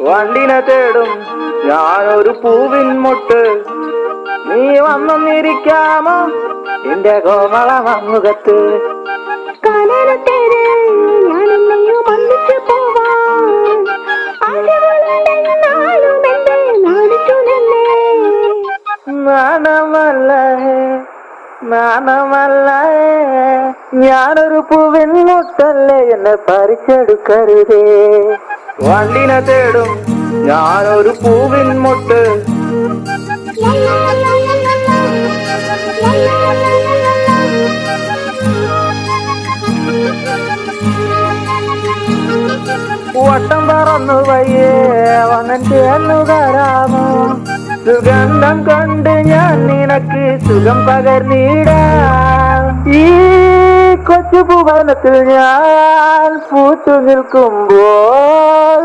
വണ്ടിനെ തേടും ഞാനൊരു പൂവിൻ മുട്ട്. നീ വന്നൊന്നിരിക്കാമോ എന്റെ കോമള മമ്മുഖത്ത്? നാണമല്ല ഞാനൊരു പൂവിൻ മുട്ടല്ലേ, എന്നെ പറിച്ചെടുക്കരുതേ. വണ്ടിനെ തേടും ഞാനൊരു പൂവിൻ മുട്ട്. വട്ടം പറന്നു വയ്യേ വന്നെന്നു തരാമോ? സുഗന്ധം കൊണ്ട് ഞാൻ നിനക്ക് സുഖം പകർന്നിടാം. ഈ കൊച്ചു ഭുവനത്തിൽ ഞാൻ പൂത്തു നിൽക്കുമ്പോൾ